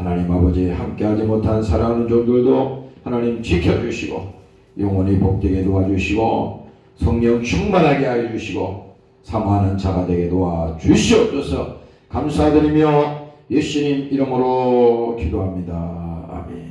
하나님 아버지 함께하지 못한 사랑하는 종들도 하나님 지켜주시고 영원히 복되게 도와주시고 성령 충만하게 하여 주시고 사모하는 자가 되게 도와주시옵소서. 감사드리며 예수님 이름으로 기도합니다. 아멘.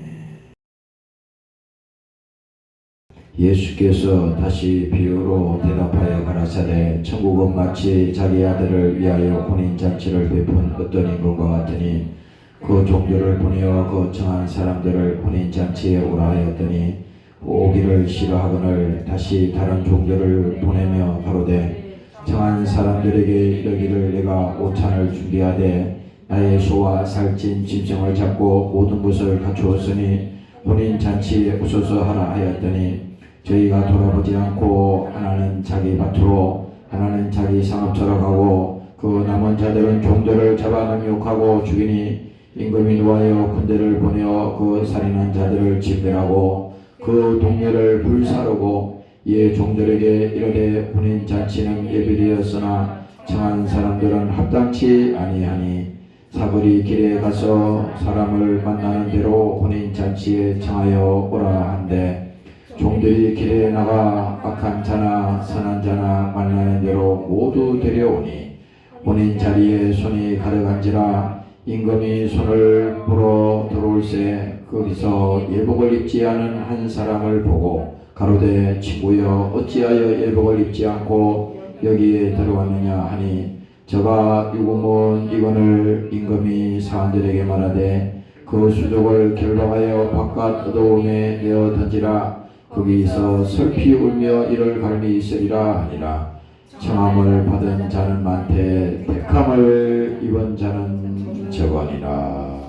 예수께서 다시 비유로 대답하여 가라사대 천국은 마치 자기 아들을 위하여 혼인잔치를 베푼 어떤 인간과 같으니 그 종들을 보내어 거청한 사람들을 혼인잔치에 오라 하였더니 오기를 싫어하거늘 다시 다른 종들을 보내며 가로되 청한 사람들에게 이르기를 내가 오찬을 준비하되 나의 소와 살찐 짐승을 잡고 모든 것을 갖추었으니 혼인잔치에 오소서 하라 하였더니 저희가 돌아보지 않고 하나는 자기 밭으로 하나는 자기 상업처럼 가고 그 남은 자들은 종들을 잡아 능욕하고 죽이니 임금이 노하여 군대를 보내어 그 살인한 자들을 진멸하고 그 동네를 불사르고 이에 종들에게 이르되 혼인잔치는 예비되었으나 청한 사람들은 합당치 아니하니 사거리 길에 가서 사람을 만나는 대로 혼인잔치에 청하여 오라 한데 종들이 길에 나가 악한 자나 선한 자나 만나는 대로 모두 데려오니 혼인 자리에 손이 가득한지라 임금이 손을 불어 들어올새 거기서 예복을 입지 않은 한 사람을 보고 가로되 친구여 어찌하여 예복을 입지 않고 여기에 들어왔느냐 하니 저가 유구문 이건을 임금이 사람들에게 말하되 그 수족을 결박하여 바깥 어두움에 내어 던지라. 거기서 슬피 울며 이를 갈미 있으리라 하니라. 청함을 받은 자는 많되 택함을 입은 자는 적으니라.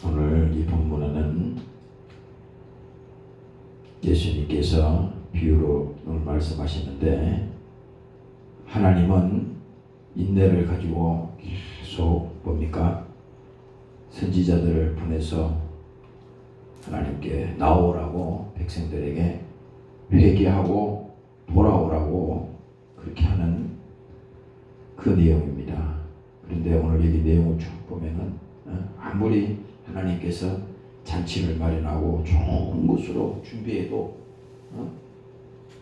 오늘 이 본문에는 예수님께서 비유로 말씀하시는데 하나님은 인내를 가지고 계속 뭡니까? 선지자들을 보내서 하나님께 나오라고 백성들에게 회개하고 돌아오라고 그렇게 하는 그 내용입니다. 그런데 오늘 여기 내용을 쭉 보면은 아무리 하나님께서 잔치를 마련하고 좋은 곳으로 준비해도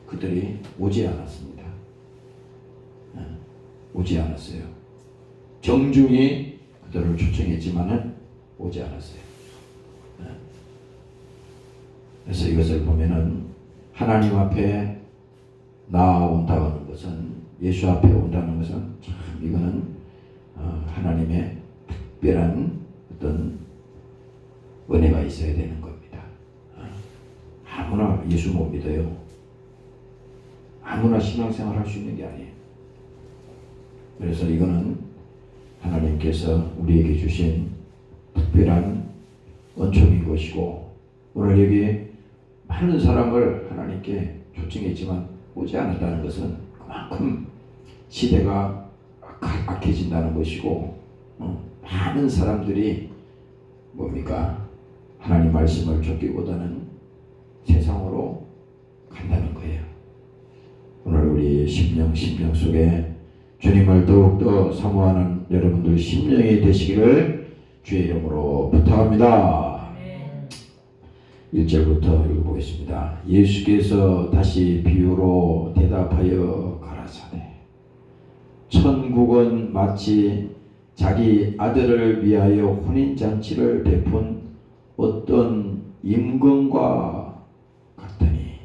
그들이 오지 않았습니다. 오지 않았어요. 정중히 그들을 초청했지만은 오지 않았어요. 그래서 이것을 보면은 하나님 앞에 나온다는 것은 예수 앞에 온다는 것은 참 이거는 하나님의 특별한 어떤 은혜가 있어야 되는 겁니다. 아무나 예수 못 믿어요. 아무나 신앙생활 할 수 있는 게 아니에요. 그래서 이거는 하나님께서 우리에게 주신 특별한 은총인 것이고 오늘 여기 많은 사람을 하나님께 초청했지만 오지 않았다는 것은 그만큼 시대가 악해진다는 것이고 많은 사람들이 뭡니까? 하나님 말씀을 쫓기보다는 세상으로 간다는 거예요. 오늘 우리 심령 속에 주님을 더욱더 사모하는 여러분들 심령이 되시기를 주의 이름으로 부탁합니다. 1절부터 읽어보겠습니다. 예수께서 다시 비유로 대답하여 가라사대 천국은 마치 자기 아들을 위하여 혼인잔치를 베푼 어떤 임금과 같으니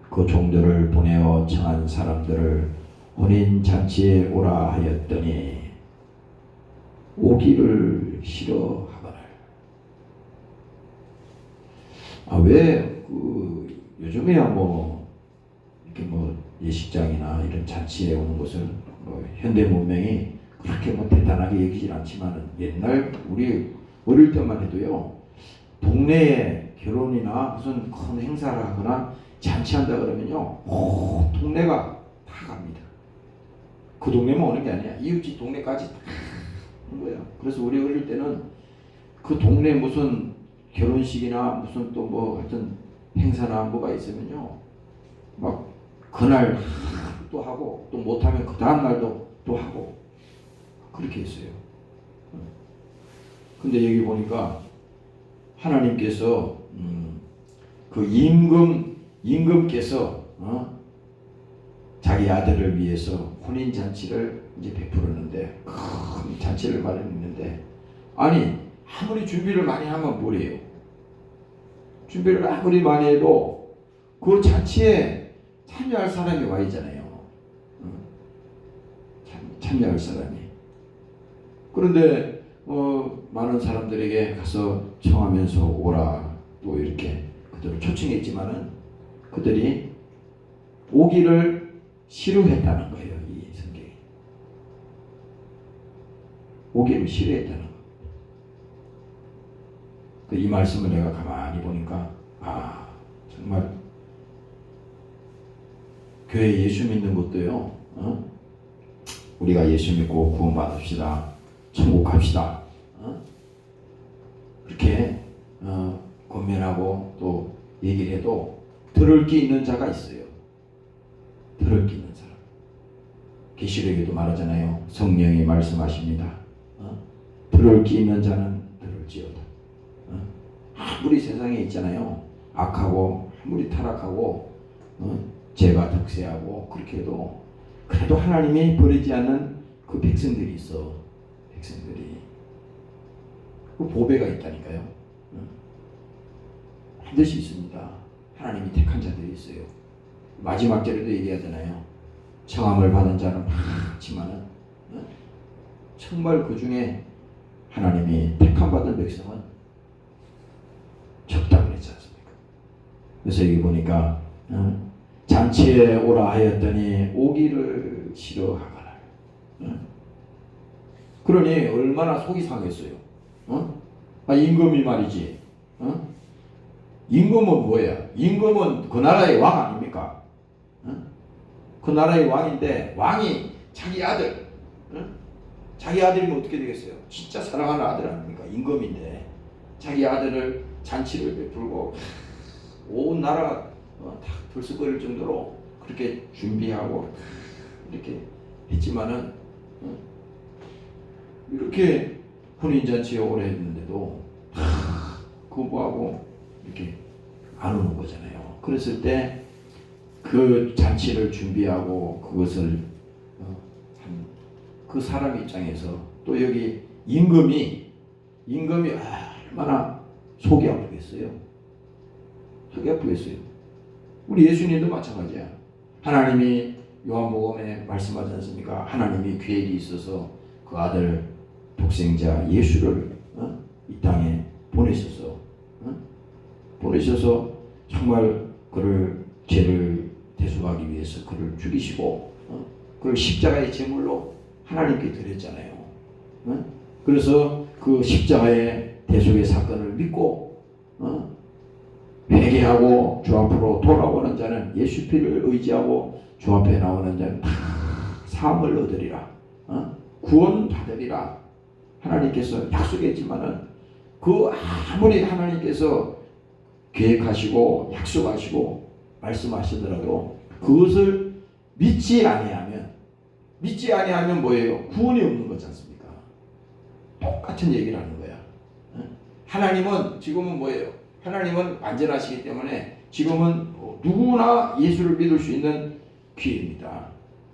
그 종들을 보내어 청한 사람들을 혼인잔치에 오라 하였더니 오기를 싫어하거늘. 왜 요즘에야 이렇게 예식장이나 이런 잔치에 오는 것을 현대 문명이 그렇게 대단하게 여기질 않지만은 옛날 우리 어릴 때만 해도요 동네에 결혼이나 무슨 큰 행사를 하거나 잔치한다 그러면요 동네가 다 갑니다. 그 동네만 오는 게 아니야. 이웃집 동네까지 다 오는 거예요. 그래서 우리 어릴 때는 그 동네 무슨 결혼식이나 무슨 또 하여튼 행사나 뭐가 있으면요 막 그날 또 하고 또 못하면 그 다음 날도 또 하고 그렇게 했어요. 근데 여기 보니까 하나님께서 그 임금께서 자기 아들을 위해서 혼인 잔치를 이제 베풀었는데 큰 잔치를 마련했는데 아니 아무리 준비를 많이 하면 뭐래요? 준비를 아무리 많이 해도 그 잔치에 참여할 사람이 와 있잖아요. 참여할 사람이. 그런데 많은 사람들에게 가서 청하면서 오라 또 이렇게 그들을 초청했지만은 그들이 오기를 싫어했다는 거예요. 이 성경이 오기를 싫어했다는 거. 이 말씀을 내가 가만히 보니까 정말 교회 예수 믿는 것도요. 우리가 예수 믿고 구원받읍시다. 천국 갑시다. 그렇게 권면하고 또 얘기를 해도 들을 게 있는 자가 있어요. 들을 게 있는 사람. 계시록에도 말하잖아요. 성령이 말씀하십니다. 들을 게 있는 자는 들을지어다. 아무리 세상에 있잖아요. 악하고 아무리 타락하고 죄가 득세하고 그렇게 해도 그래도 하나님이 버리지 않는 그 백성들이 있어. 백성들이 그 보배가 있다니까요. 반드시 있습니다. 하나님이 택한 자들이 있어요. 마지막 절에도 얘기하잖아요. 청함을 받은 자는 많지만은 정말 그 중에 하나님이 택함 받은 백성은 적다고 그랬지 않습니까? 그래서 여기 보니까 잔치에 오라 하였더니 오기를 싫어하거라. 그러니 얼마나 속이 상했어요. 임금이 말이지. 임금은 뭐야? 임금은 그 나라의 왕 아닙니까? 그 나라의 왕인데 왕이 자기 아들, 자기 아들이면 어떻게 되겠어요? 진짜 사랑하는 아들 아닙니까? 임금인데 자기 아들을 잔치를 베풀고 온 나라가 다 들썩거릴 정도로 그렇게 준비하고 이렇게 했지만은 이렇게 혼인잔치에 오래 했는데도 그거 뭐하고 이렇게 안 오는 거잖아요. 그랬을 때 그 잔치를 준비하고 그것을 한 그 사람 입장에서 또 여기 임금이 얼마나 속이 아프겠어요. 속이 아프겠어요. 우리 예수님도 마찬가지야. 하나님이 요한복음에 말씀하지 않습니까? 하나님이 계획이 있어서 그 아들 독생자 예수를 이 땅에 보내셔서 정말 그를 죄를 대속하기 위해서 그를 죽이시고 그를 십자가의 제물로 하나님께 드렸잖아요. 그래서 그 십자가의 대속의 사건을 믿고 회개하고 주 앞으로 돌아오는 자는 예수 피를 의지하고 주 앞에 나오는 자는 다 사함을 얻으리라. 구원 받으리라. 하나님께서 약속했지만은 그 아무리 하나님께서 계획하시고 약속하시고 말씀하시더라도 그것을 믿지 아니하면 뭐예요? 구원이 없는 거지 않습니까? 똑같은 얘기를 하는 거야. 하나님은 지금은 뭐예요? 하나님은 완전하시기 때문에 지금은 누구나 예수를 믿을 수 있는 기회입니다.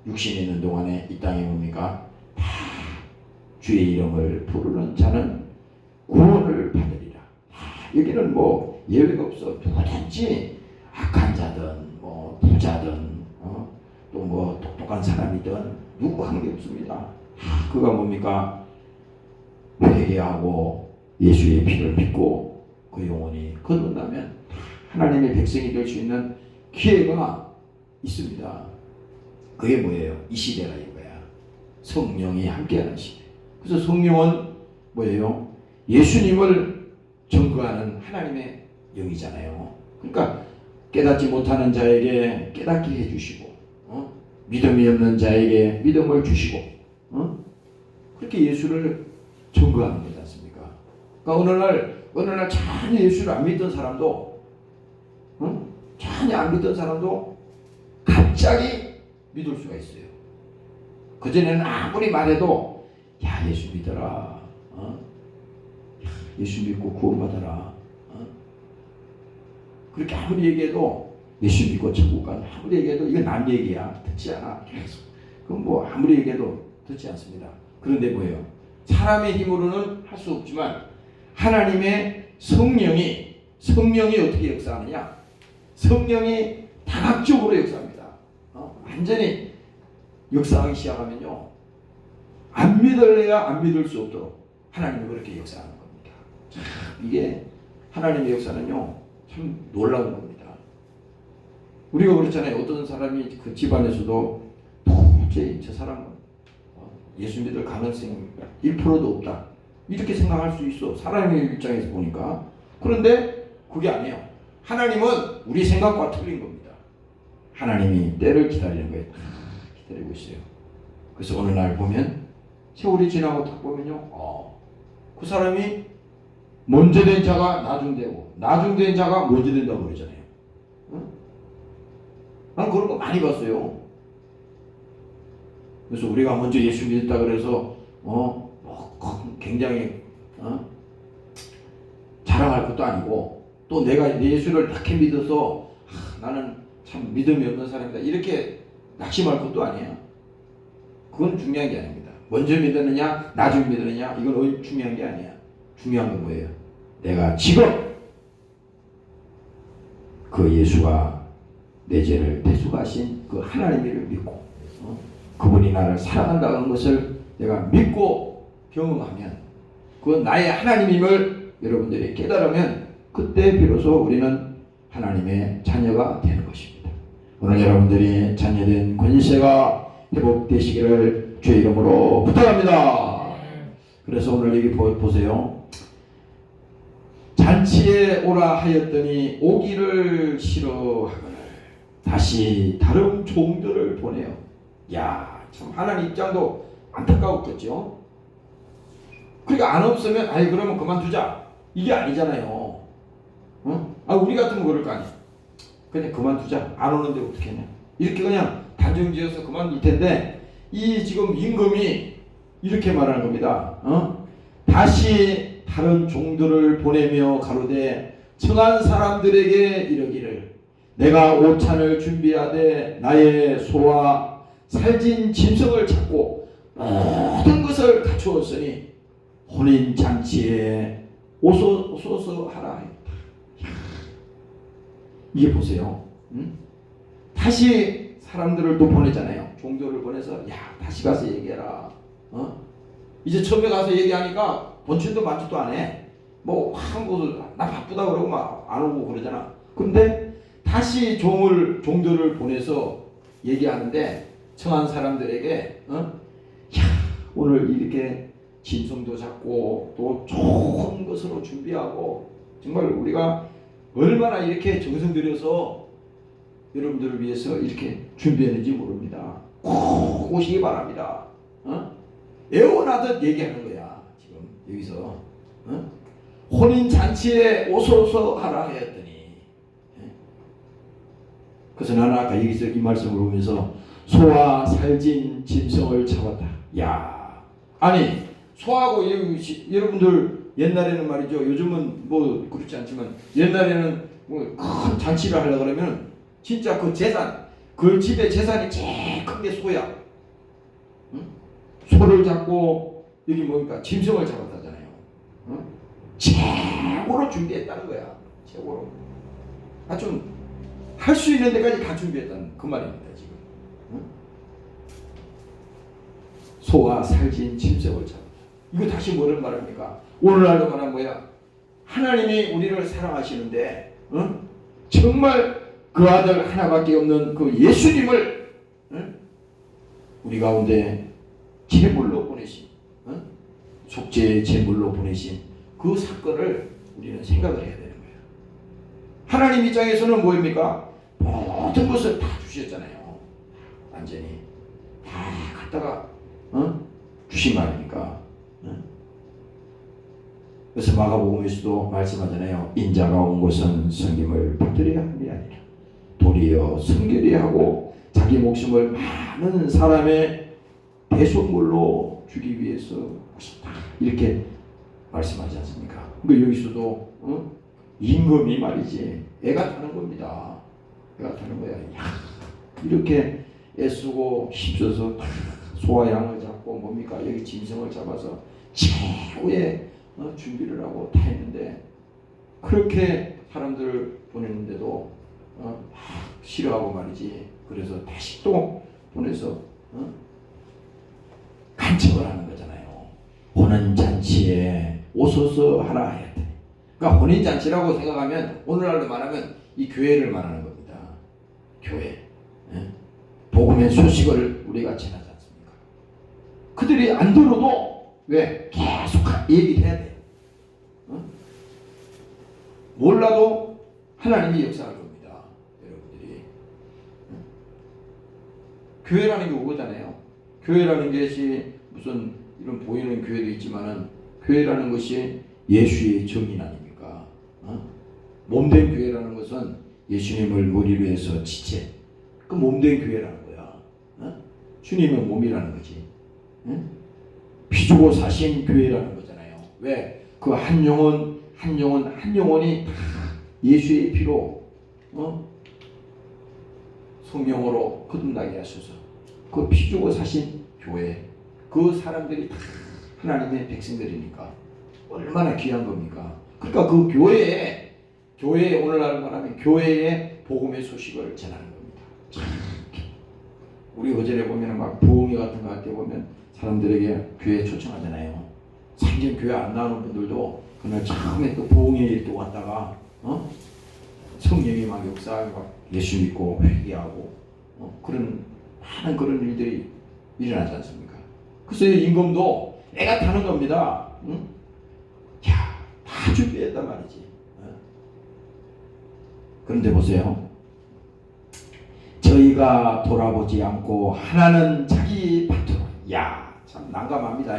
육신이 있는 동안에 이 땅에 뭡니까? 다 주의 이름을 부르는 자는 구원을 받으리라. 여기는 뭐 예외가 없어. 누구든지 악한 자든 뭐 부자든 또 뭐 똑똑한 사람이든 누구 관계 없습니다. 그가 뭡니까? 회개하고 예수의 피를 믿고 그 영혼이 거듭나면 하나님의 백성이 될 수 있는 기회가 있습니다. 그게 뭐예요? 이 시대가 이거야. 성령이 함께하는 시대. 그래서 성령은 뭐예요? 예수님을 증거하는 하나님의 영이잖아요. 그러니까 깨닫지 못하는 자에게 깨닫게 해주시고 믿음이 없는 자에게 믿음을 주시고 그렇게 예수를 증거하는 거지 않습니까? 그러니까 어느 날 전혀 예수를 안 믿던 사람도 전혀 안 믿던 사람도 갑자기 믿을 수가 있어요. 그전에는 아무리 말해도 야 예수 믿어라, 예수 믿고 구원받아라, 그렇게 아무리 얘기해도 예수 믿고 천국 가는 아무리 얘기해도 이건 남 얘기야 듣지 않아. 계속 그럼 뭐 아무리 얘기해도 듣지 않습니다. 그런데 뭐예요? 사람의 힘으로는 할 수 없지만 하나님의 성령이 어떻게 역사하느냐? 성령이 다각적으로 역사합니다. 완전히 역사하기 시작하면요, 안 믿을래야 안 믿을 수 없도록 하나님이 그렇게 역사하는 겁니다. 참, 이게 하나님의 역사는요 참 놀라운 겁니다. 우리가 그렇잖아요. 어떤 사람이 그 집안에서도 도저히 저 사람은 예수 믿을 가능성이 1%도 없다 이렇게 생각할 수 있어, 사람의 입장에서 보니까. 그런데 그게 아니에요. 하나님은 우리 생각과 틀린 겁니다. 하나님이 때를 기다리는 거예요. 기다리고 있어요. 그래서 어느 날 보면 세월이 지나고 딱 보면요, 그 사람이 먼저 된 자가 나중되고 나중된 자가 먼저 된다고 그러잖아요. 난 그런 거 많이 봤어요. 그래서 우리가 먼저 예수 믿었다 그래서 굉장히 자랑할 것도 아니고, 또 내가 예수를 딱히 믿어서 나는 참 믿음이 없는 사람이다 이렇게 낙심할 것도 아니에요. 그건 중요한 게 아닙니다. 먼저 믿었느냐 나중에 믿었느냐 이건 중요한 게 아니야. 중요한 건 뭐예요? 내가 지금 그 예수가 내 죄를 대속하신 그 하나님을 믿고 그분이 나를 사랑한다는 것을 내가 믿고 경험하면, 그건 나의 하나님임을 여러분들이 깨달으면 그때 비로소 우리는 하나님의 자녀가 되는 것입니다. 오늘 여러분들이 자녀된 권세가 회복되시기를 주의 이름으로 부탁합니다. 그래서 오늘 여기 보세요. 잔치에 오라 하였더니 오기를 싫어하거늘 다시 다른 종들을 보내요. 야, 참 하나님 입장도 안타까웠겠죠. 그러니까 안 없으면 그러면 그만두자 이게 아니잖아요. 우리 같으면 그럴 거 아니야. 그냥 그만두자, 안 오는데 어떻게 하냐 이렇게 그냥 단정지어서 그만둘 텐데, 이 지금 임금이 이렇게 말하는 겁니다. 다시 다른 종들을 보내며 가로되 청한 사람들에게 이르기를 내가 오찬을 준비하되 나의 소와 살진 짐승을 찾고 모든 것을 갖추었으니 혼인잔치에 오소서 하라 했다. 이게 보세요. 다시 사람들을 또 보내잖아요. 종들을 보내서 야 다시 가서 얘기해라. 이제 처음에 가서 얘기하니까 본친도 만지도 안 해. 나 바쁘다 그러고 막 안 오고 그러잖아. 근데 다시 종들을 보내서 얘기하는데 청한 사람들에게 야 오늘 이렇게 짐승도 잡고 또 좋은 것으로 준비하고 정말 우리가 얼마나 이렇게 정성 들여서 여러분들을 위해서 이렇게 준비했는지 모릅니다. 꼭 오시기 바랍니다. 애원하듯 얘기하는 거야. 지금 여기서 혼인잔치에 오소서 하라 하였더니, 그래서 나는 아까 여기서 이 말씀을 보면서 소와 살진 짐승을 잡았다. 야, 아니 소하고 여러분들 옛날에는 말이죠. 요즘은 뭐 그렇지 않지만 옛날에는 뭐 큰 잔치를 하려고 그러면 진짜 그 재산, 그 집의 재산이 제일 큰 게 소야. 소를 잡고 여기 뭡니까? 짐승을 잡았다잖아요. 최고로 준비했다는 거야. 최고로. 좀 할 수 있는 데까지 다 준비했다는 그 말입니다. 지금. 소와 살진 짐승을 잡았다. 이거 다시 뭐를 말합니까? 오늘날도 말한 뭐야? 하나님이 우리를 사랑하시는데 정말 그 아들 하나밖에 없는 그 예수님을 우리 가운데 제물로 보내신, 속죄의 제물로 보내신 그 사건을 우리는 생각을 해야 되는 거예요. 하나님 입장에서는 뭐입니까? 모든 것을 다 주셨잖아요. 완전히 다 갖다가 주신 거 아닙니까? 그래서 마가복음에서도 말씀하잖아요. 인자가 온 것은 섬김을 받으려야 함이 아니라 도리어 성결히 하고 자기 목숨을 많은 사람의 대속물로 주기 위해서 하셨다. 이렇게 말씀하지 않습니까? 그러니까 여기서도 임금이 말이지 애가 타는 겁니다. 애가 타는 거야. 이렇게 애쓰고 힘써서 소와 양을 잡고 뭡니까? 여기 짐승을 잡아서 최후의 준비를 하고 다 했는데 그렇게 사람들을 보냈는데도 싫어하고 말이지. 그래서 다시 또 보내서 간척을 하는 거잖아요. 혼인잔치에 오소서 하라 했더니. 그러니까 혼인잔치라고 생각하면 오늘날로 말하면 이 교회를 말하는 겁니다. 교회. 복음의 소식을 우리가 전하지 않습니까? 그들이 안 들어도 왜? 계속 얘기를 해야 돼요. 몰라도 하나님이 역사할 겁니다. 여러분들이. 교회라는 게 오거잖아요. 교회라는 것이 무슨 이런 보이는 교회도 있지만은 교회라는 것이 예수의 정인 아닙니까? 몸된 교회라는 것은 예수님을 머리로 해서 지체. 그 몸된 교회라는 거야. 주님의 몸이라는 거지. 피 주고 사신 교회라는 거잖아요. 왜? 그 한 영혼이 예수의 피로 성령으로 거듭나게 하셔서 그 피 주고 사신 교회, 그 사람들이 하나님의 백성들이니까 얼마나 귀한 겁니까? 그러니까 그 교회에 오늘날 말하면 교회에 복음의 소식을 전하는 겁니다. 우리 어제에 보면 막 부흥회 같은 거 할 때 보면 사람들에게 교회 초청하잖아요. 상전 교회 안 나오는 분들도 그날 처음에 또 부흥회에 또 왔다가 성령이 막 역사하고 막 예수 믿고 회개하고 그런 많은 그런 일들이 일어나지 않습니까? 그래서 임금도 애가 타는 겁니다. 야, 다 준비했단 말이지. 그런데 보세요. 저희가 돌아보지 않고 하나는 자기 밭으로. 야, 참 난감합니다.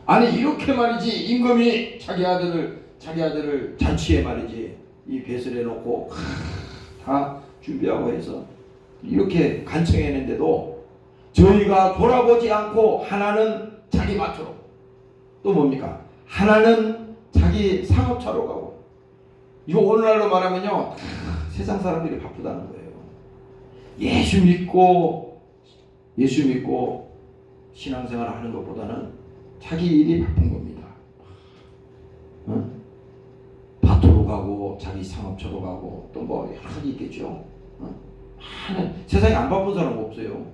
아니 이렇게 말이지 임금이 자기 아들을 잔치에 말이지 이 배설해 놓고 다 준비하고 해서 이렇게 간청했는데도 저희가 돌아보지 않고 하나는 자기 밭으로 또 뭡니까? 하나는 자기 상업차로 가고. 이거 오늘날로 말하면요 세상 사람들이 바쁘다는 거예요. 예수 믿고 신앙생활을 하는 것보다는 자기 일이 바쁜 겁니다. 밭으로 가고 자기 상업처로 가고 또 뭐 여러 가지 있겠죠. 세상에 안 바쁜 사람 없어요.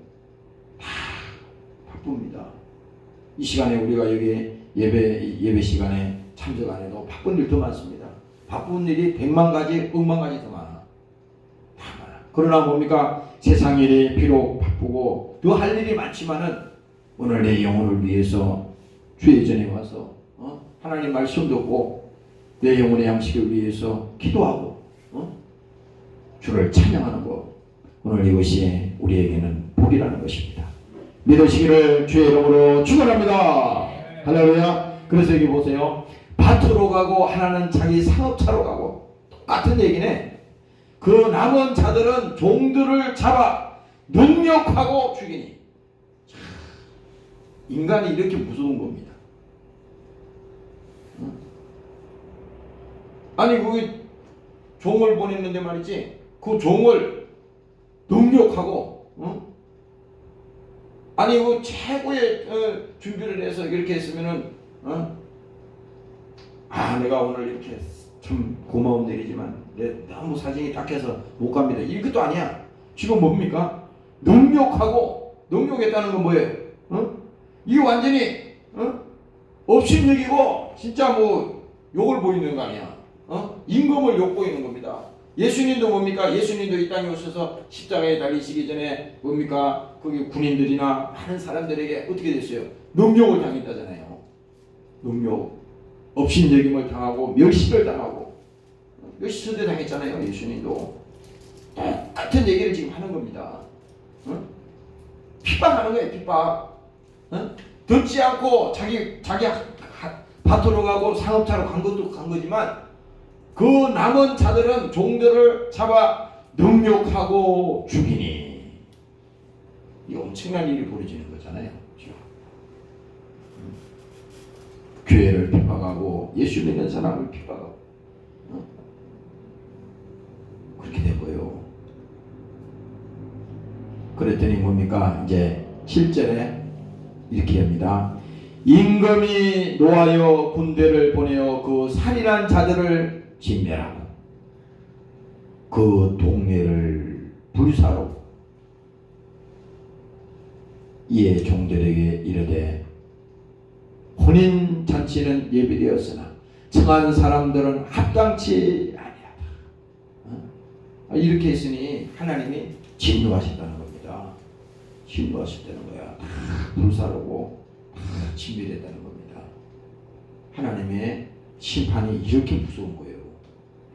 다 바쁩니다. 이 시간에 우리가 여기 예배 시간에 참석 안 해도 바쁜 일도 많습니다. 바쁜 일이 100만 가지, 100만 가지 더 많아. 다 많아. 그러나 뭡니까? 세상 일이 비록 바쁘고 더 할 일이 많지만은 오늘 내 영혼을 위해서 주의 전에 와서 하나님 말씀 듣고 내 영혼의 양식을 위해서 기도하고 주를 찬양하는 것, 오늘 이것이 우리에게는 복이라는 것입니다. 믿으시기를 주의 이름으로 축원합니다. 할렐루야. 그래서 여기 보세요. 밭으로 가고 하나는 자기 상업차로 가고. 똑같은 얘기네. 그 남은 자들은 종들을 잡아 능력하고 죽이니. 인간이 이렇게 무서운 겁니다. 아니 그 종을 보냈는데 말이지 그 종을 능력하고 아니 그 최고의 준비를 해서 이렇게 했으면은 내가 오늘 이렇게 참 고마운 일이지만 내 너무 사정이 딱해서 못 갑니다. 이것도 아니야. 지금 뭡니까? 능력했다는 건 뭐예요? 이게 완전히 업신여기고 진짜 뭐 욕을 보이는 거 아니야. 임금을 욕보이는 겁니다. 예수님도 뭡니까? 예수님도 이 땅에 오셔서 십자가에 달리시기 전에 뭡니까? 거기 군인들이나 많은 사람들에게 어떻게 됐어요? 능욕을 당했다잖아요. 능욕, 업신여김을 당하고 멸시를 당하고 멸시를 당했잖아요. 예수님도 똑같은 얘기를 지금 하는 겁니다. 핍박하는 거예요. 핍박. 듣지 않고 자기 밭으로 가고 상업차로 간 거지만 그 남은 자들은 종들을 잡아 능욕하고 죽이니. 이 엄청난 일이 벌어지는 거잖아요. 그렇죠? 교회를 핍박하고 예수 믿는 사람을 핍박하고 그렇게 된 거예요. 그랬더니 뭡니까? 이제 7절에 이렇게 합니다. 임금이 노하여 군대를 보내어 그 살인한 자들을 진멸하고 그 동네를 불사로 이에 종들에게 이르되 혼인잔치는 예비되었으나 청한 사람들은 합당치 아니하다. 이렇게 했으니 하나님이 진노하신다는 겁니다. 진노하셨다는 거야. 불사르고 진멸했다는 겁니다. 하나님의 심판이 이렇게 무서운 거예요.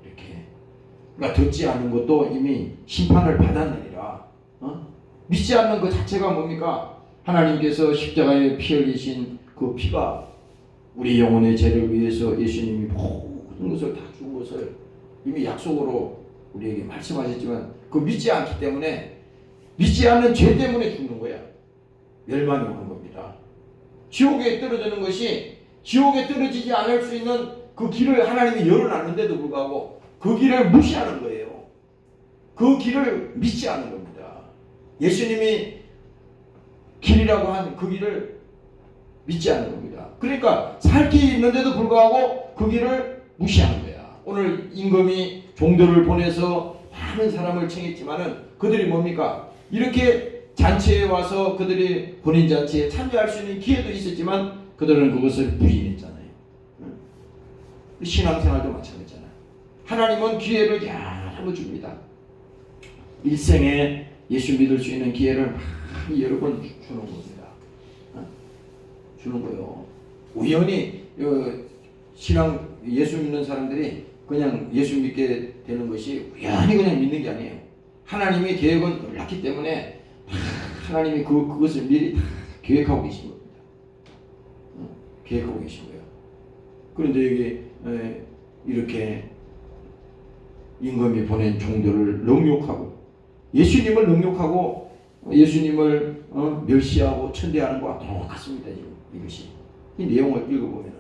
이렇게. 그러니까 듣지 않는 것도 이미 심판을 받았느니라. 믿지 않는 것 자체가 뭡니까? 하나님께서 십자가에 피 흘리신 그 피가 우리 영혼의 죄를 위해서 예수님이 모든 것을 다 준 것을 이미 약속으로 우리에게 말씀하셨지만 그 믿지 않기 때문에, 믿지 않는 죄 때문에 죽는 거야. 멸망이 오는 겁니다. 지옥에 떨어지는 것이, 지옥에 떨어지지 않을 수 있는 그 길을 하나님이 열어놨는데도 불구하고 그 길을 무시하는 거예요. 그 길을 믿지 않는 겁니다. 예수님이 길이라고 한 그 길을 믿지 않는 겁니다. 그러니까 살 길이 있는데도 불구하고 그 길을 무시하는 거야. 오늘 임금이 종들을 보내서 많은 사람을 청했지만은 그들이 뭡니까? 이렇게 잔치에 와서 그들이 혼인잔치에 참여할 수 있는 기회도 있었지만 그들은 그것을 부인했잖아요. 신앙생활도 마찬가지잖아요. 하나님은 기회를 여러 줍니다. 일생에 예수 믿을 수 있는 기회를 여러 번 주는 겁니다. 주는 거예요. 우연히 신앙 예수 믿는 사람들이 그냥 예수 믿게 되는 것이 우연히 그냥 믿는 게 아니에요. 하나님의 계획은 놀랍기 때문에 하나님이 그것을 미리 계획하고 계신 겁니다. 계획하고 계신 거예요. 그런데 여기 이렇게 임금이 보낸 종들을 능욕하고 예수님을 능욕하고 예수님을 멸시하고 천대하는 것과 똑같습니다. 지금 이것이 이 내용을 읽어보면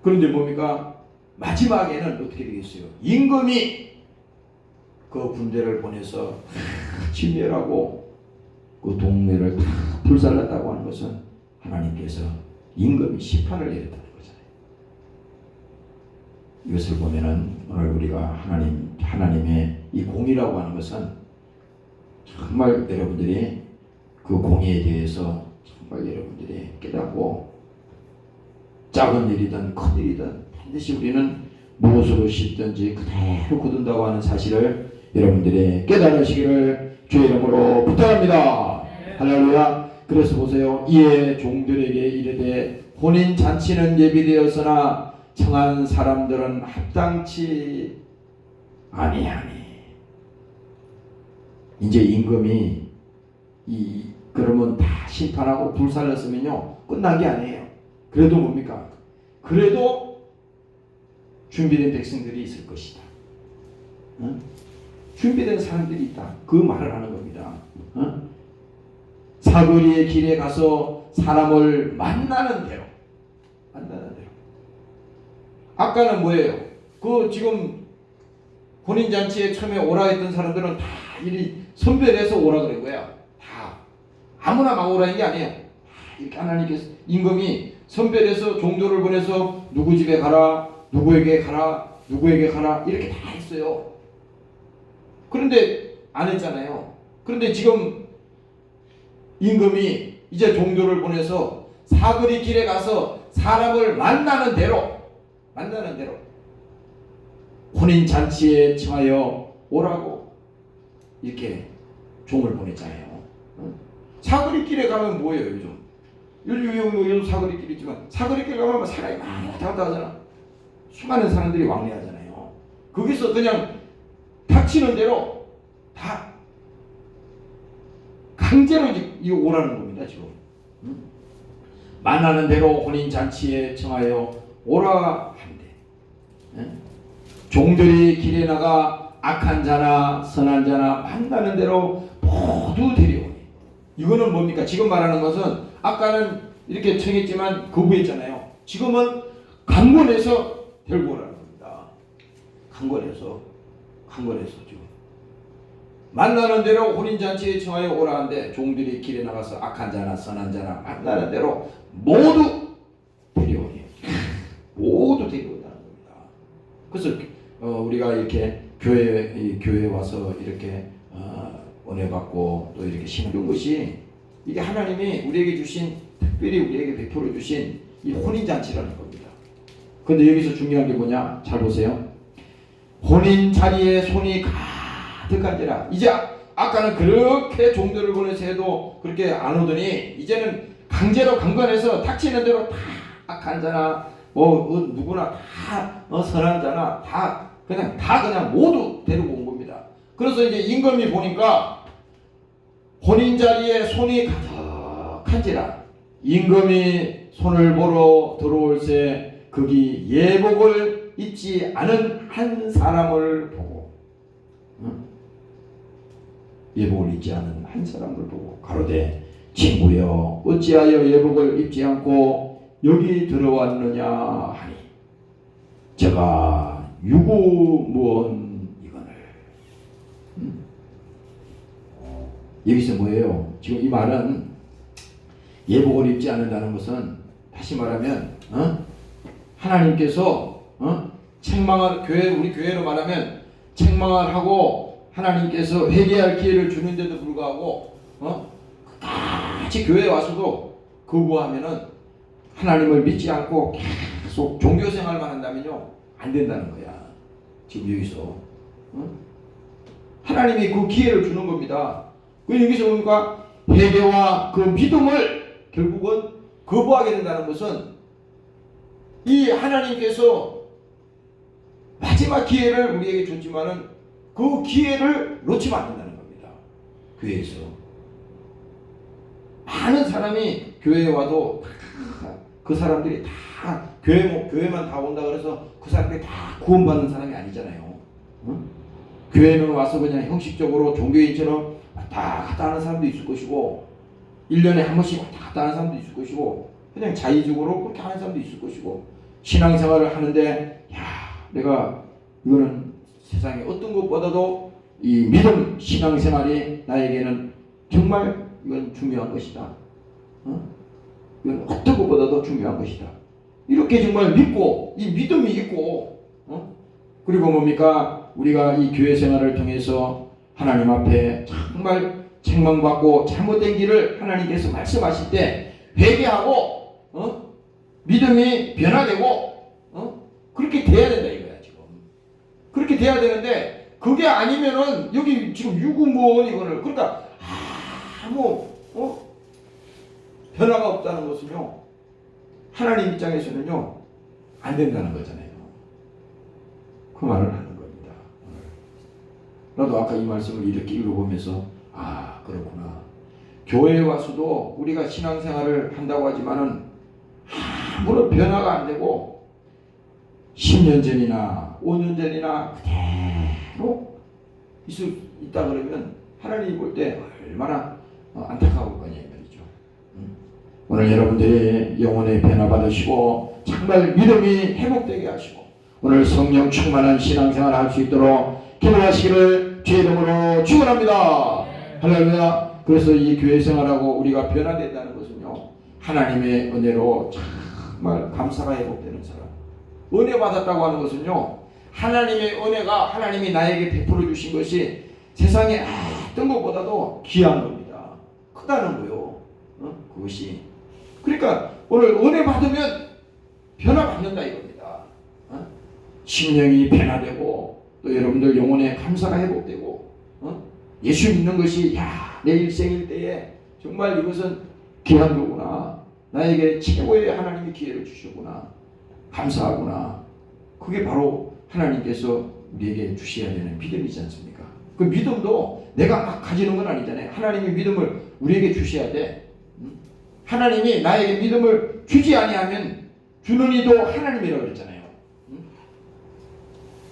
그런데 뭡니까? 마지막에는 어떻게 되겠어요? 임금이 그 군대를 보내서 진멸하고 그 동네를 다 불살랐다고 하는 것은 하나님께서 임금이 심판을 내렸다는 거잖아요. 이것을 보면은 오늘 우리가 하나님의 이 공의라고 하는 것은 정말 여러분들이 그 공의에 대해서 정말 여러분들이 깨닫고 작은 일이든 큰 일이든 반드시 우리는 무엇으로 씹든지 그대로 굳은다고 하는 사실을 여러분들이 깨달으시기를 주의 이름으로 부탁합니다. 네. 할렐루야. 그래서 보세요. 이에 종들에게 이르되 혼인잔치는 예비되었으나 청한 사람들은 합당치 아니하니. 이제 임금이 그러면 다 심판하고 불살랐으면요 끝난 게 아니에요. 그래도 뭡니까? 그래도 준비된 백성들이 있을 것이다. 준비된 사람들이 있다. 그 말을 하는 겁니다. 사거리의 길에 가서 사람을 만나는 대로. 아까는 뭐예요? 그 지금 혼인잔치에 처음에 오라 했던 사람들은 다 이리 선별해서 오라 그런 거야. 다 아무나 막 오라 한 게 아니에요. 이렇게 하나님께서 임금이 선별해서 종들을 보내서 누구 집에 가라, 누구에게 가라, 누구에게 가라 이렇게 다 했어요. 그런데 안 했잖아요. 그런데 지금 임금이 이제 종들을 보내서 사거리 길에 가서 사람을 만나는 대로 혼인잔치에 청하여 오라고 이렇게 종을 보냈잖아요. 사거리 길에 가면 뭐예요? 요즘 사거리 길이지만 사거리 길 가면 사람이 많이 왔다 갔다 하잖아. 수많은 사람들이 왕래하잖아요. 거기서 그냥 닥치는 대로 다 강제로 이거 오라는 겁니다. 지금 만나는 대로 혼인잔치에 청하여 오라 한대. 예? 종들이 길에 나가 악한 자나 선한 자나 만나는 대로 모두 데려오니. 이거는 뭡니까? 지금 말하는 것은 아까는 이렇게 청했지만 거부했잖아요. 지금은 강권해서 데리고 오라는 겁니다. 강권해서 지금 만나는 대로 혼인잔치에 청하여 오라 하는데 종들이 길에 나가서 악한 자나 선한 자나 만나는 대로 모두 데려오니. 모두 데려온다는 겁니다. 그래서 우리가 이렇게 교회에 와서 이렇게 은혜 받고 또 이렇게 심는 것이 이게 하나님이 우리에게 주신, 특별히 우리에게 베풀어 주신 이 혼인잔치라는 겁니다. 근데 여기서 중요한 게 뭐냐? 잘 보세요. 혼인 자리에 손이 가득한지라. 이제 아까는 그렇게 종들을 보내서 해도 그렇게 안 오더니 이제는 강제로 강권해서 닥치는 대로 다 악한 자나 누구나 다 선한 자나 다 그냥 모두 데리고 온 겁니다. 그래서 이제 임금이 보니까 혼인 자리에 손이 가득한지라. 임금이 손을 보러 들어올새 거기 예복을 입지 않은 한 사람을 보고, 예복을 입지 않은 한 사람을 보고 가로되 친구여 어찌하여 예복을 입지 않고 여기 들어왔느냐 하니 제가 유구무언이거늘. 여기서 뭐예요? 지금 이 말은 예복을 입지 않는다는 것은 다시 말하면 하나님께서 책망을 우리 교회로 말하면 책망을 하고 하나님께서 회개할 기회를 주는데도 불구하고 같이 교회에 와서도 거부하면은 하나님을 믿지 않고 계속 종교 생활만 한다면요 안 된다는 거야. 지금 여기서 하나님이 그 기회를 주는 겁니다. 그 여기서 보니까 회개와 그 믿음을 결국은 거부하게 된다는 것은 이 하나님께서 마지막 기회를 우리에게 줬지만은 그 기회를 놓치면 안 된다는 겁니다. 교회에서 많은 사람이 교회에 와도 그 사람들이 다 교회만 다 온다 그래서 그 사람들이 다 구원받는 사람이 아니잖아요. 교회는 와서 그냥 형식적으로 종교인처럼 왔다 갔다 하는 사람도 있을 것이고 1년에 한 번씩 왔다 갔다 하는 사람도 있을 것이고 그냥 자의적으로 그렇게 하는 사람도 있을 것이고 신앙생활을 하는데 내가 이거는 세상에 어떤 것보다도 이 믿음 신앙생활이 나에게는 정말 이건 중요한 것이다. 이건 어떤 것보다도 중요한 것이다. 이렇게 정말 믿고 이 믿음이 있고 그리고 뭡니까? 우리가 이 교회 생활을 통해서 하나님 앞에 정말 책망받고 잘못된 길을 하나님께서 말씀하실 때 회개하고 믿음이 변화되고 그렇게 돼야 된다 이거야 지금. 그렇게 돼야 되는데 그게 아니면은 여기 지금 유구무원 이거를 그러니까 아무 변화가 없다는 것은요 하나님 입장에서는요 안 된다는 거잖아요. 그 말을 하는 겁니다. 나도 아까 이 말씀을 이렇게 읽어보면서 그렇구나. 교회에 와서도 우리가 신앙생활을 한다고 하지만은 아무런 변화가 안 되고 10년 전이나 5년 전이나 그대로 있다 그러면 하나님이 볼 때 얼마나 안타까울 거냐 이 말이죠. 오늘 여러분들이 영혼의 변화 받으시고 정말 믿음이 회복되게 하시고 오늘 성령 충만한 신앙생활을 할 수 있도록 기도하시기를 주의 이름으로 축원합니다. 할렐루야. 그래서 이 교회 생활하고 우리가 변화된다는 것은요 하나님의 은혜로 정말 감사가 회복되는 사람. 은혜 받았다고 하는 것은요 하나님의 은혜가 하나님이 나에게 베풀어 주신 것이 세상에 어떤 것보다도 귀한 겁니다. 크다는 거요. 그것이. 그러니까 오늘 은혜 받으면 변화 받는다 이겁니다. 심령이 변화되고 또 여러분들 영혼의 감사가 회복되고 예수 믿는 것이 내 일생일 때에 정말 이것은 귀한 거구나. 나에게 최고의 하나님이 기회를 주셨구나. 감사하구나. 그게 바로 하나님께서 우리에게 주셔야 되는 믿음이지 않습니까? 그 믿음도 내가 막 가지는 건 아니잖아요. 하나님이 믿음을 우리에게 주셔야 돼. 하나님이 나에게 믿음을 주지 아니하면 주는 이도 하나님이라고 그랬잖아요.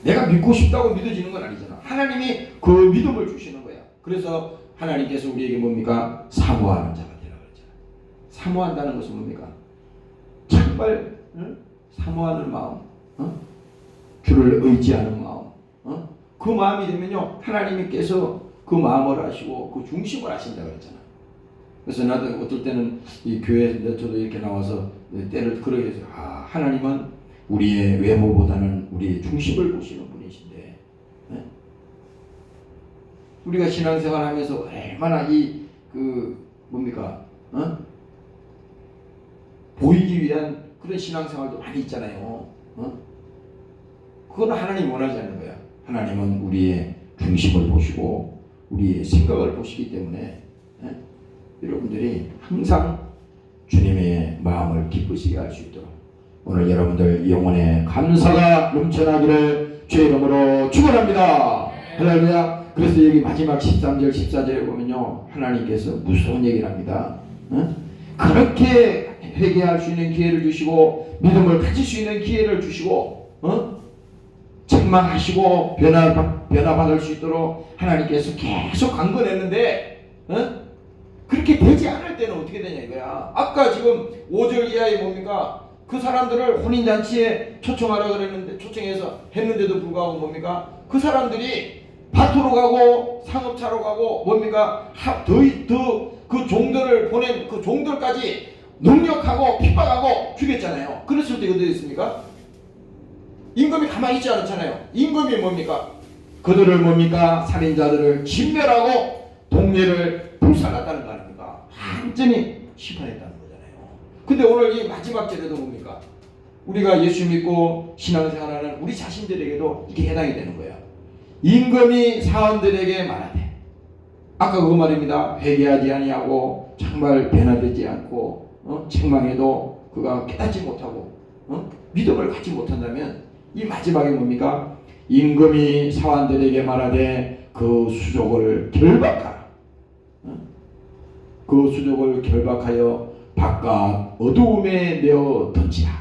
내가 믿고 싶다고 믿어지는 건 아니잖아. 하나님이 그 믿음을 주시는 거야. 그래서 하나님께서 우리에게 뭡니까? 사모하는 자가 되라 그랬잖아. 사모한다는 것은 뭡니까? 정말 사모하는 마음, 주를 의지하는 마음, 그 마음이 되면요 하나님께서 그 마음을 아시고 그 중심을 아신다 그랬잖아. 그래서 나도 어떨 때는 이 교회에 저도 이렇게 나와서 때를 그러게 해서 하나님은 우리의 외모보다는 우리의 중심을 보시는 분이신데, 우리가 신앙생활하면서 얼마나 뭡니까? 보이기 위한 그런 신앙생활도 많이 있잖아요. 그건 하나님 원하지 않는 거야. 하나님은 우리의 중심을 보시고 우리의 생각을 보시기 때문에 여러분들이 항상 주님의 마음을 기쁘시게 할 수 있도록 오늘 여러분들 영혼에 감사가 넘쳐나기를 주의 이름으로 축원합니다. 할렐루야. 그래서 여기 마지막 13절 14절에 보면요 하나님께서 무서운 얘기를 합니다. 그렇게 회개할 수 있는 기회를 주시고 믿음을 가질 수 있는 기회를 주시고 책망하시고 변화받을 수 있도록 하나님께서 계속 강건했는데 그렇게 되지 않을 때는 어떻게 되냐 이거야. 아까 지금 5절 이하에 뭡니까? 그 사람들을 혼인잔치에 초청하라 그랬는데 초청해서 했는데도 불구하고 뭡니까? 그 사람들이 밭으로 가고 상업차로 가고 뭡니까? 더 그 종들을 보낸 그 종들까지 능력하고 핍박하고 죽였잖아요. 그랬을 때 어떻게 됐습니까? 임금이 가만히 있지 않았잖아요. 임금이 뭡니까? 그들을 뭡니까? 살인자들을 진멸하고 동네를 불살랐다는 거 아닙니까? 완전히 심판했다는 거잖아요. 근데 오늘 이 마지막 절에도 뭡니까? 우리가 예수 믿고 신앙생활하는 우리 자신들에게도 이게 해당이 되는 거예요. 임금이 사원들에게 말하되, 아까 그거 말입니다. 회개하지 아니하고 정말 변화되지 않고 책망해도 그가 깨닫지 못하고 믿음을 갖지 못한다면 이 마지막에 뭡니까? 임금이 사원들에게 말하되 그 수족을 결박하라. 그 수족을 결박하여 바깥 어두움에 내어 던지라.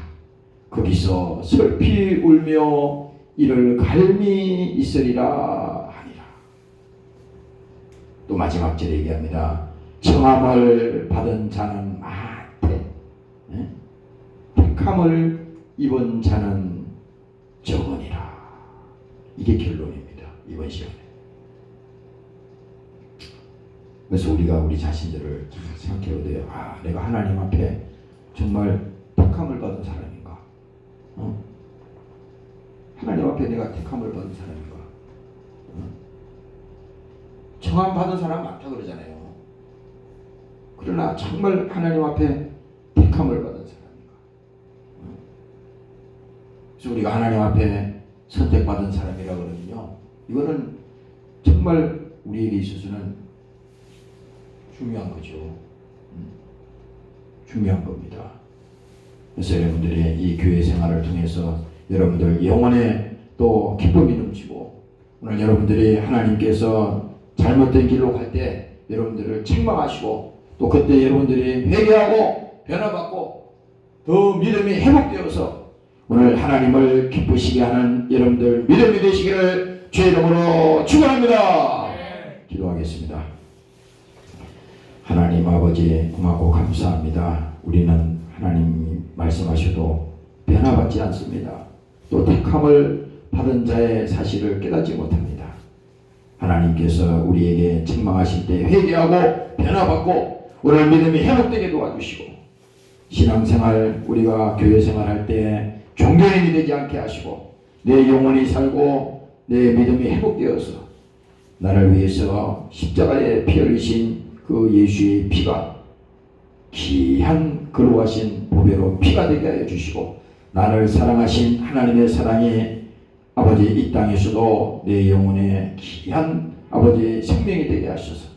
거기서 슬피 울며 이를 갈미 있으리라 하니라. 또 마지막 절에 얘기합니다. 청함을 받은 자는 많되 택함을 입은 자는 적으니라. 이게 결론입니다. 이번 시간에. 그래서 우리가 우리 자신들을 생각해야 돼요. 내가 하나님 앞에 정말 택함을 받은 사람인가? 하나님 앞에 내가 택함을 받은 사람인가? 청함 받은 사람 많다 그러잖아요. 그러나 정말 하나님 앞에 택함을 받은 사람인가? 그래서 우리가 하나님 앞에 선택받은 사람이라 그러면요, 이거는 정말 우리에게 있어서는 중요한 거죠. 중요한 겁니다. 그래서 여러분들이 이 교회 생활을 통해서 여러분들 영혼에 또 기쁨이 넘치고, 오늘 여러분들이 하나님께서 잘못된 길로 갈 때 여러분들을 책망하시고, 또 그때 여러분들이 회개하고 변화받고 더 믿음이 회복되어서 오늘 하나님을 기쁘시게 하는 여러분들 믿음이 되시기를 주의 이름으로 축원합니다. 기도하겠습니다. 하나님 아버지 고맙고 감사합니다. 우리는 하나님이 말씀하셔도 변화받지 않습니다. 또 택함을 받은 자의 사실을 깨닫지 못합니다. 하나님께서 우리에게 책망하실 때 회개하고 변화받고 오늘 믿음이 회복되게 도와주시고, 신앙생활 우리가 교회생활할 때 종교인이 되지 않게 하시고 내 영혼이 살고 내 믿음이 회복되어서 나를 위해서 십자가에 피 흘리신 그 예수의 피가 귀한 거룩하신 보배로 피가 되게 하여 주시고, 나를 사랑하신 하나님의 사랑이 아버지 이 땅에서도 내 영혼에 귀한 아버지 생명이 되게 하셔서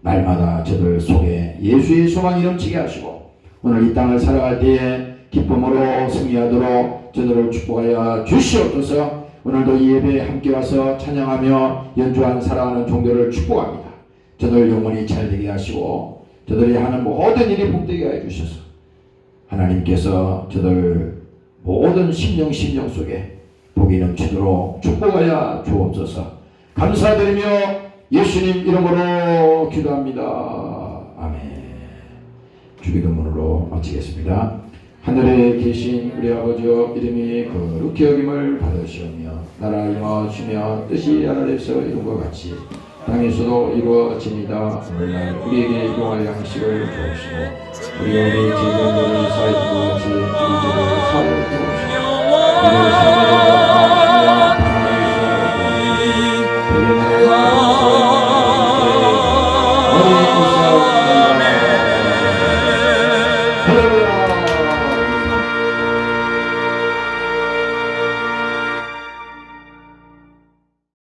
날마다 저들 속에 예수의 소망이 넘치게 하시고, 오늘 이 땅을 살아갈 때에 기쁨으로 승리하도록 저들을 축복하여 주시옵소서. 오늘도 이 예배에 함께 와서 찬양하며 연주한 사랑하는 종들을 축복합니다. 저들 영혼이 잘되게 하시고 저들이 하는 모든 일이 복되게 하여 주셔서 하나님께서 저들 모든 심령 속에 복이 넘치도록 축복하여 주옵소서. 감사드리며 예수님 이름으로 기도합니다. 아멘. 주기도문으로 마치겠습니다. 하늘에 계신 우리 아버지여, 이름이 거룩히 여김을 받으시오며 나라 임하시며 뜻이 하늘에서 이룬 것 같이 땅에서도 이루어집니다. 오늘날 우리에게 일용할 양식을 주옵시고 우리가 우리 죄인들을 사하여 준 것 같이 우리 죄를 사하여 주옵시고 우리를 시험에 마시며 바라에서